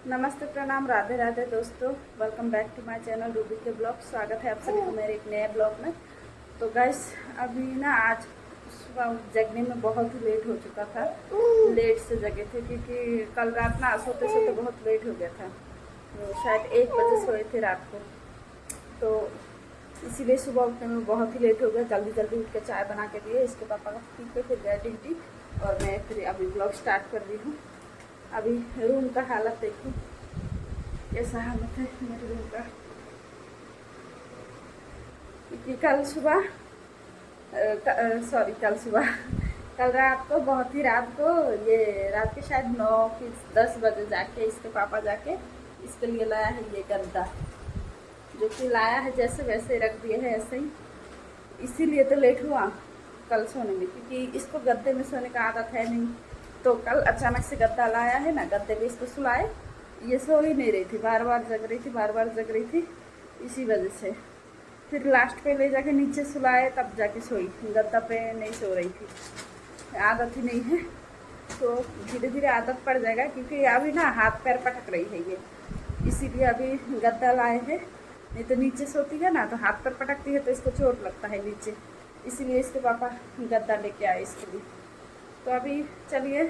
नमस्ते, प्रणाम, राधे राधे दोस्तों। Welcome back to my channel Ruby के ब्लॉग। स्वागत है आप सभी को मेरे एक नए ब्लॉग में। तो गाइस, अभी ना आज सुबह जगने में बहुत ही लेट हो चुका था। लेट से जगे थे क्योंकि कल रात ना सोते सोते बहुत लेट हो गया था। तो शायद 1 बजे सोए थे रात को। तो इसीलिए सुबह उठने में बहुत ही लेट हो गया। जल्दी जल्दी उठ के चाय बना के दिए इसके पापा का, पी के फिर गए ड्यूटी। और मैं फिर अभी ब्लॉग स्टार्ट कर रही हूँ। अभी रूम का हालत देखो, कैसा हालत है मेरे रूम का। क्योंकि कल सुबह कल रात को, बहुत ही रात को, ये रात के शायद 9 कि 10 बजे जाके इसके पापा जाके इसके लिए लाया है ये गद्दा, जो कि लाया है जैसे वैसे रख दिए है ऐसे ही। इसीलिए तो लेट हुआ कल सोने में, क्योंकि इसको गद्दे में सोने का आदत है नहीं। तो कल अचानक से गद्दा लाया है ना, गद्दे पे इसको सुलाए, ये सो ही नहीं रही थी, बार बार जग रही थी। इसी वजह से फिर लास्ट पे ले जाके नीचे सुलाए, तब जाके सोई। गद्दा पे नहीं सो रही थी, आदत ही नहीं है। तो धीरे धीरे आदत पड़ जाएगा, क्योंकि अभी ना हाथ पैर पटक रही है ये, इसीलिए अभी गद्दा लाए हैं। नहीं तो नीचे सोती है ना तो हाथ पैर पटकती है तो इसको चोट लगता है नीचे, इसीलिए इसके पापा गद्दा लेके आए इसके लिए। तो अभी चलिए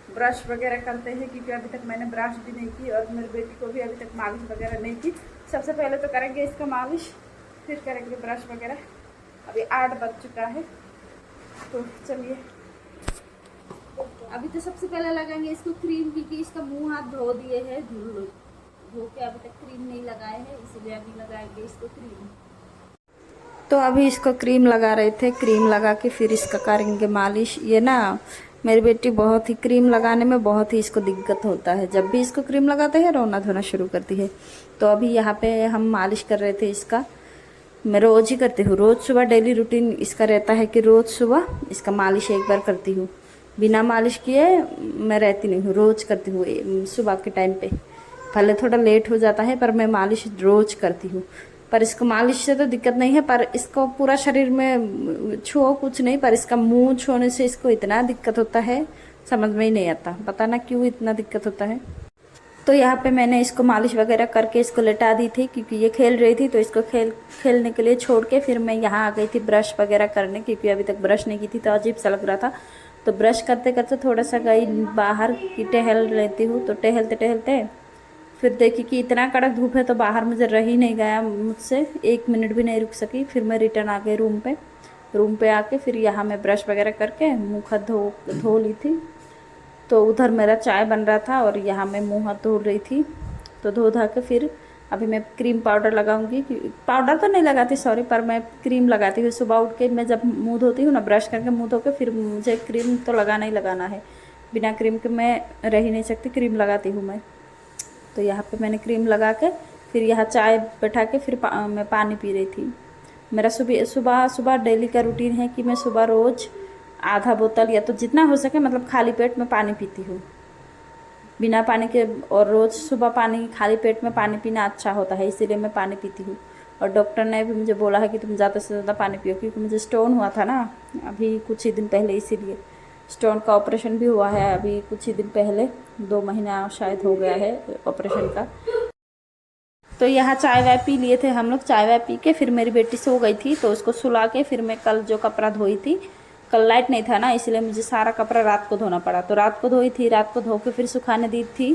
ब्रश वगैरह करते हैं, क्योंकि अभी तक मैंने ब्रश भी नहीं की और मेरी बेटी को भी अभी तक मालिश वगैरह नहीं की। सबसे पहले तो करेंगे इसका मालिश, फिर करेंगे ब्रश वगैरह। अभी 8 बज चुका है, तो चलिए अभी तो सबसे पहले लगाएंगे इसको क्रीम, क्योंकि इसका मुंह हाथ धो दिए हैं, धो के अभी तक क्रीम नहीं लगाए हैं, इसीलिए अभी लगाएंगे इसको क्रीम। तो अभी इसको क्रीम लगा रहे थे, क्रीम लगा के फिर इसका करेंगे मालिश। ये ना मेरी बेटी बहुत ही क्रीम लगाने में बहुत ही इसको दिक्कत होता है। जब भी इसको क्रीम लगाते हैं रोना धोना शुरू करती है। तो अभी यहाँ पे हम मालिश कर रहे थे इसका। मैं रोज़ ही करती हूँ, रोज़ सुबह डेली रूटीन इसका रहता है कि रोज़ सुबह इसका मालिश एक बार करती हूँ। बिना मालिश किए मैं रहती नहीं हूँ, रोज़ करती हूँ सुबह के टाइम पे। भले थोड़ा लेट हो जाता है पर मैं मालिश रोज़ करती हूँ। पर इसको मालिश से तो दिक्कत नहीं है, पर इसको पूरा शरीर में छुओ कुछ नहीं, पर इसका मुंह छूने से इसको इतना दिक्कत होता है, समझ में ही नहीं आता, पता ना क्यों इतना दिक्कत होता है। तो यहाँ पे मैंने इसको मालिश वगैरह करके इसको लेटा दी थी, क्योंकि ये खेल रही थी। तो इसको खेलने के लिए छोड़ के फिर मैं यहाँ आ गई थी ब्रश वगैरह करने, क्योंकि अभी तक ब्रश नहीं की थी तो अजीब सा लग रहा था। तो ब्रश करते करते थोड़ा सा गई बाहर की, टहल लेती हूँ। तो टहलते टहलते फिर देखी कि इतना कड़क धूप है, तो बाहर मुझे रह ही नहीं गया मुझसे, 1 मिनट भी नहीं रुक सकी। फिर मैं रिटर्न आ गई रूम पे आके फिर यहाँ मैं ब्रश वगैरह करके मुँह हाथ धो ली थी। तो उधर मेरा चाय बन रहा था और यहाँ मैं मुँह हाथ धो रही थी। तो धो धा के फिर अभी मैं क्रीम पाउडर लगाऊंगी। पाउडर तो नहीं लगाती, सॉरी, पर मैं क्रीम लगाती हूँ। सुबह उठ के मैं जब मुँह धोती हूँ ना, ब्रश करके मुँह धो के फिर मुझे क्रीम तो लगाना ही लगाना है। बिना क्रीम के मैं रह ही नहीं सकती, क्रीम लगाती हूँ मैं। तो यहाँ पे मैंने क्रीम लगा के फिर यहाँ चाय बैठा के फिर मैं पानी पी रही थी। मेरा सुबह सुबह डेली का रूटीन है कि मैं सुबह रोज़ आधा बोतल या तो जितना हो सके, मतलब खाली पेट में पानी पीती हूँ, बिना पानी के। और रोज़ सुबह पानी, खाली पेट में पानी पीना अच्छा होता है, इसीलिए मैं पानी पीती हूँ। और डॉक्टर ने भी मुझे बोला है कि तुम ज़्यादा से ज़्यादा पानी पियो, क्योंकि मुझे स्टोन हुआ था ना अभी कुछ ही दिन पहले, इसीलिए स्टोन का ऑपरेशन भी हुआ है अभी कुछ ही दिन पहले, 2 महीना शायद हो गया है ऑपरेशन का। तो यहाँ चाय वाय पी लिए थे हम लोग। चाय वाय पी के फिर मेरी बेटी सो गई थी, तो उसको सुला के फिर मैं कल जो कपड़ा धोई थी, कल लाइट नहीं था ना, इसलिए मुझे सारा कपड़ा रात को धोना पड़ा। तो रात को धोई थी, रात को धो के फिर सुखाने दी थी।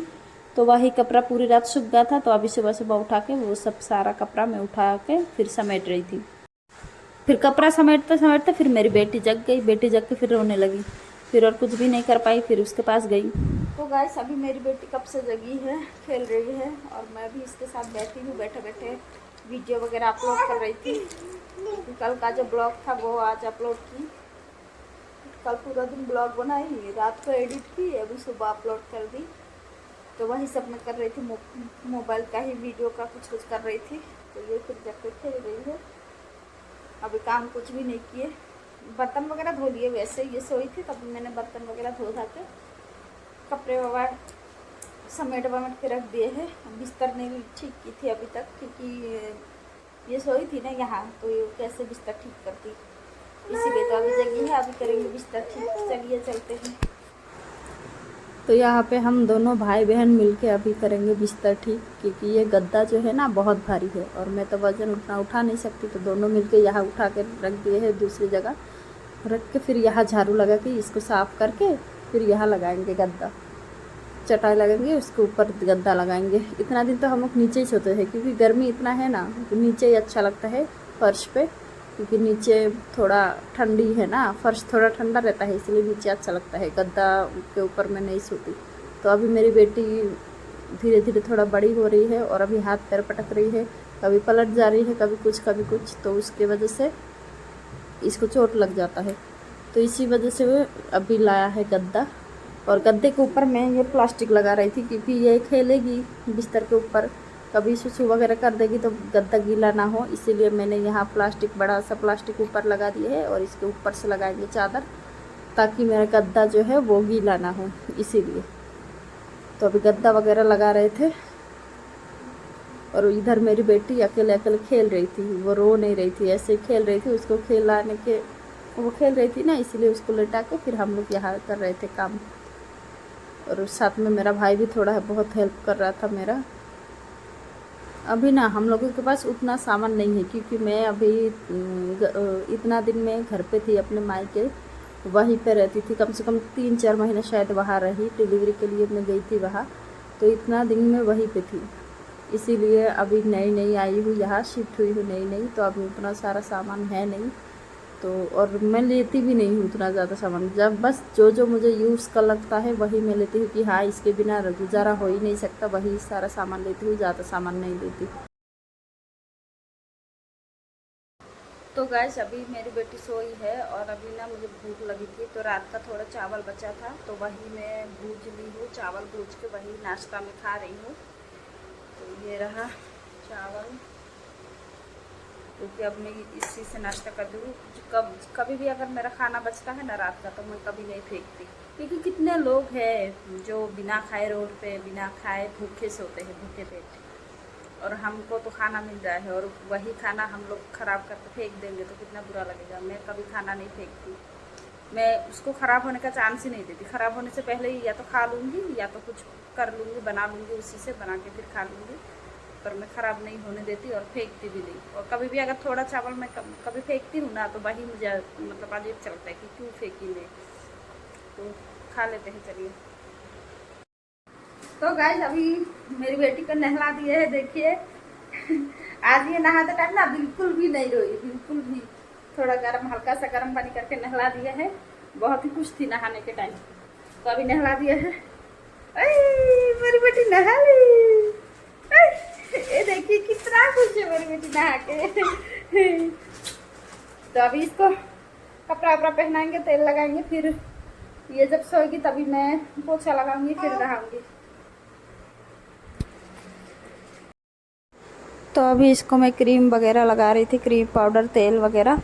तो वही कपड़ा पूरी रात सूख गया था। तो अभी सुबह सुबह उठा के वो सब सारा कपड़ा मैं उठा के फिर समेट रही थी। फिर कपड़ा समेटते समेटते फिर मेरी बेटी जग गई। बेटी जग के फिर रोने लगी, फिर और कुछ भी नहीं कर पाई, फिर उसके पास गई। तो गाइस, अभी मेरी बेटी कब से जगी है, खेल रही है, और मैं भी इसके साथ बैठी हूँ, बैठे बैठे वीडियो वगैरह अपलोड कर रही थी। तो कल का जो ब्लॉग था वो आज अपलोड की। कल पूरा दिन ब्लॉग बनाई, रात को एडिट की, अभी सुबह अपलोड कर दी। तो वही सब मैं कर रही थी, मोबाइल का ही वीडियो का कुछ कर रही थी। तो ये फिर जब तक खेल रही है, अभी काम कुछ भी नहीं किए। बर्तन वगैरह धो लिए, वैसे ये सोई थी तब मैंने बर्तन वगैरह धो धा के कपड़े वगैरह समेट वमेट के रख दिए हैं। बिस्तर नहीं ठीक की थी अभी तक, क्योंकि ये सोई थी ना यहाँ, तो ये कैसे बिस्तर ठीक करती, इसीलिए तो अभी जगी है, अभी करेंगे बिस्तर ठीक। चलिए चलते हैं। तो यहाँ पे हम दोनों भाई बहन मिलके अभी करेंगे बिस्तर ठीक, क्योंकि ये गद्दा जो है ना बहुत भारी है और मैं तो वज़न उतना उठा नहीं सकती। तो दोनों मिलके यहाँ उठा के रख दिए हैं दूसरी जगह रख के, फिर यहाँ झाड़ू लगा के इसको साफ़ करके फिर यहाँ लगाएंगे गद्दा, चटाई लगाएंगे, उसके ऊपर गद्दा लगाएंगे। इतना दिन तो हम लोग नीचे ही सोते हैं क्योंकि गर्मी इतना है ना, तो नीचे ही अच्छा लगता है फर्श पे, क्योंकि नीचे थोड़ा ठंडी है ना, फर्श थोड़ा ठंडा रहता है, इसलिए नीचे अच्छा लगता है। गद्दा के ऊपर मैं नहीं सोती। तो अभी मेरी बेटी धीरे धीरे थोड़ा बड़ी हो रही है और अभी हाथ पैर पटक रही है, कभी पलट जा रही है, कभी कुछ, तो उसके वजह से इसको चोट लग जाता है। तो इसी वजह से वो अभी लाया है गद्दा। और गद्दे के ऊपर मैं ये प्लास्टिक लगा रही थी क्योंकि ये खेलेगी बिस्तर के ऊपर, कभी सुसु वगैरह कर देगी तो गद्दा गीला ना हो, इसीलिए मैंने यहाँ प्लास्टिक, बड़ा सा प्लास्टिक ऊपर लगा दिए है और इसके ऊपर से लगाएंगे चादर, ताकि मेरा गद्दा जो है वो गीला ना हो, इसीलिए। तो अभी गद्दा वगैरह लगा रहे थे और इधर मेरी बेटी अकेले अकेले खेल रही थी, वो रो नहीं रही थी, ऐसे ही खेल रही थी। उसको खिलाने के, वो खेल रही थी ना, इसीलिए उसको लेटा के फिर हम लोग यहाँ कर रहे थे काम। और उस साथ में मेरा भाई भी थोड़ा बहुत हेल्प कर रहा था मेरा। अभी ना हम लोगों के पास उतना सामान नहीं है क्योंकि मैं अभी इतना दिन में घर पे थी अपने मायके, वहीं पे रहती थी, कम से कम 3-4 महीने शायद वहाँ रही, डिलीवरी के लिए मैं गई थी वहाँ, तो इतना दिन में वहीं पे थी, इसीलिए अभी नई आई हूँ यहाँ, शिफ्ट हुई हूँ नई, तो अभी उतना सारा सामान है नहीं। तो और मैं लेती भी नहीं हूँ उतना ज़्यादा सामान, जब बस जो मुझे यूज़ का लगता है वही मैं लेती हूँ कि हाँ इसके बिना गुजारा हो ही नहीं सकता, वही सारा सामान लेती हूँ, ज़्यादा सामान नहीं लेती। तो गैस अभी मेरी बेटी सोई है और अभी ना मुझे भूख लगी थी, तो रात का थोड़ा चावल बचा था तो वही मैं भूज ली हूँ, चावल भूज के वही नाश्ता में खा रही हूँ। तो ये रहा चावल, क्योंकि अब मैं इसी से नाश्ता कर दूँ। कभी भी अगर मेरा खाना बचता है ना रात का, तो मैं कभी नहीं फेंकती, क्योंकि कितने लोग हैं जो बिना खाए रोड पे बिना खाए भूखे सोते हैं, भूखे पेट, और हमको तो खाना मिल रहा है और वही खाना हम लोग ख़राब करके फेंक देंगे तो कितना बुरा लगेगा। मैं कभी खाना नहीं फेंकती, मैं उसको ख़राब होने का चांस ही नहीं देती। ख़राब होने से पहले ही या तो खा लूँगी या तो कुछ कर लूँगी, बना लूँगी, उसी से बना के फिर खा लूँगी, पर मैं ख़राब नहीं होने देती और फेंकती भी नहीं। और कभी भी अगर थोड़ा चावल मैं कभी फेंकती हूँ ना, तो वही मुझे मतलब अजीब चलता है कि क्यों फेंकी मैं, तो खा लेते हैं। चलिए, तो गाइस अभी मेरी बेटी को नहला दिए है, देखिए आज ये नहाते टाइम ना बिल्कुल भी नहीं रोई, बिल्कुल भी। थोड़ा गर्म, हल्का सा गर्म पानी करके नहला दिया है, बहुत ही खुश थी नहाने के टाइम, तो अभी नहला दिया है। मेरी बेटी नहा ली, ये देखिए कितना खुश है मेरी बेटी नहा के। तो अभी इसको कपड़ा वपड़ा पहनाएंगे, तेल लगाएंगे, फिर ये जब सोएगी तभी मैं पोछा लगाऊंगी, फिर नहाऊंगी। तो अभी इसको मैं क्रीम वगैरह लगा रही थी, क्रीम पाउडर तेल वगैरह।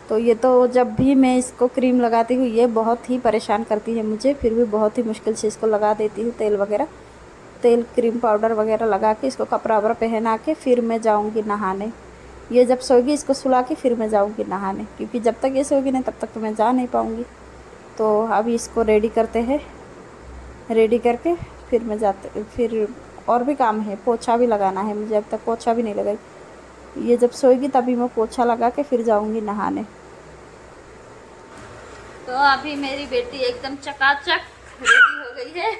तो ये तो जब भी मैं इसको क्रीम लगाती हूँ ये बहुत ही परेशान करती है मुझे, फिर भी बहुत ही मुश्किल से इसको लगा देती हूँ तेल वगैरह, तेल क्रीम पाउडर वगैरह लगा के इसको कपड़ा वपड़ा पहना के फिर मैं जाऊँगी नहाने। ये जब सोएगी इसको सुला के फिर मैं जाऊँगी नहाने, क्योंकि जब तक ये सोएगी नहीं तब तक तो मैं जा नहीं पाऊँगी। तो अभी इसको रेडी करते हैं, रेडी करके फिर मैं जाते, फिर और भी काम है, पोछा भी लगाना है मुझे, अब तक पोछा भी नहीं लगाई। ये जब सोएगी तभी मैं पोछा लगा के फिर जाऊँगी नहाने। तो अभी मेरी बेटी एकदम चकाचक रेडी हो गई है,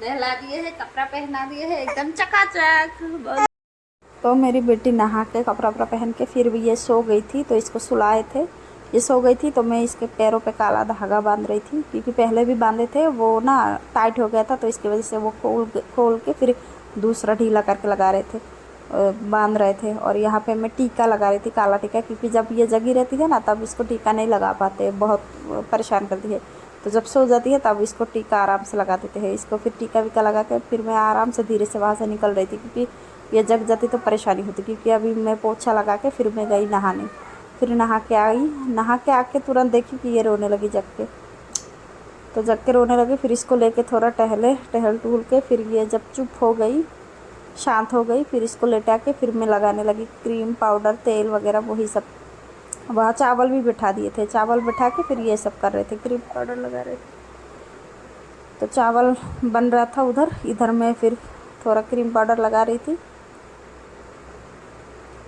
नहला दिए है, कपड़ा पहना दिए है, एकदम चकाचक। तो मेरी बेटी नहा के कपड़ा वपड़ा पहन के फिर भी ये सो गई थी, तो इसको सुलाए थे, ये सो गई थी, तो मैं इसके पैरों पे काला धागा बांध रही थी, क्योंकि पहले भी बांधे थे वो ना टाइट हो गया था, तो इसकी वजह से वो खोल के फिर दूसरा ढीला करके लगा रहे थे, बांध रहे थे। और यहाँ पे मैं टीका लगा रही थी, काला टीका, क्योंकि जब ये जगी रहती है ना तब इसको टीका नहीं लगा पाते, बहुत परेशान करती है। तो जब सो जाती है तब इसको टीका आराम से लगा देते हैं। इसको फिर टीका वीका लगा के फिर मैं आराम से धीरे से वहाँ से निकल रही थी, क्योंकि ये जग जाती तो परेशानी होती। क्योंकि अभी मैं पोछा लगा के फिर मैं गई नहाने, फिर नहा के आई, नहा के आके तुरंत देखी कि ये रोने लगी जग के, तो जग के रोने लगी। फिर इसको लेके थोड़ा टहल टूल के फिर ये जब चुप हो गई, शांत हो गई, फिर इसको लेटा के फिर मैं लगाने लगी क्रीम पाउडर तेल वगैरह वही सब। वहाँ चावल भी बिठा दिए थे, चावल बिठा के फिर ये सब कर रहे थे, क्रीम पाउडर लगा रहे थे। तो चावल बन रहा था उधर, इधर मैं फिर थोड़ा क्रीम पाउडर लगा रही थी।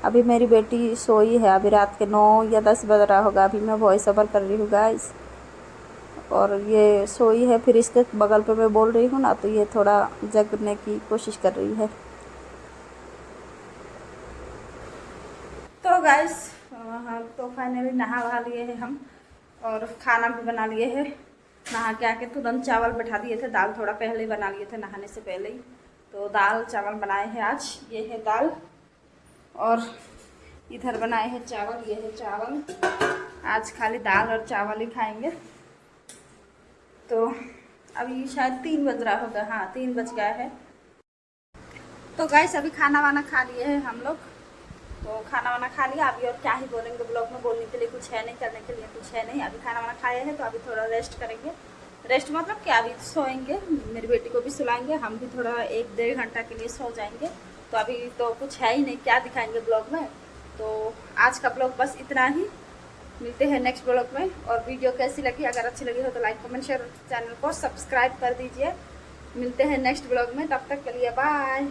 अभी मेरी बेटी सोई है, अभी रात के 9 या 10 बज रहा होगा। अभी मैं वॉइस ओवर कर रही हूँ गाइस, और ये सोई है। फिर इसके बगल पे मैं बोल रही हूँ ना, तो ये थोड़ा जगने की कोशिश कर रही है। तो गाइस हाँ, तो फाइनली नहा वहा लिए हैं हम, और खाना भी बना लिए हैं। नहा के आके तुरंत चावल बैठा दिए थे, दाल थोड़ा पहले ही बना लिए थे नहाने से पहले ही। तो दाल चावल बनाए हैं आज। ये है दाल, और इधर बनाए हैं चावल। ये है चावल। आज खाली दाल और चावल ही खाएंगे। तो अभी शायद 3 बज रहा होगा, हाँ 3 बज गया है। तो गाइस अभी खाना वाना खा लिए हैं हम लोग। तो खाना वाना खा लिया। अभी और क्या ही बोलेंगे, ब्लॉग में बोलने के लिए कुछ है नहीं, करने के लिए कुछ है नहीं। अभी खाना वाना खाए हैं तो अभी थोड़ा रेस्ट करेंगे। रेस्ट मतलब क्या, अभी सोएंगे। मेरी बेटी को भी सुलाएंगे, हम भी थोड़ा 1-1.5 घंटा के लिए सो जाएंगे। तो अभी तो कुछ है ही नहीं, क्या दिखाएंगे ब्लॉग में। तो आज का ब्लॉग बस इतना ही। मिलते हैं नेक्स्ट ब्लॉग में। और वीडियो कैसी लगी, अगर अच्छी लगी हो तो लाइक कमेंट शेयर, चैनल को सब्सक्राइब कर दीजिए। मिलते हैं नेक्स्ट ब्लॉग में, तब तक के लिए बाय।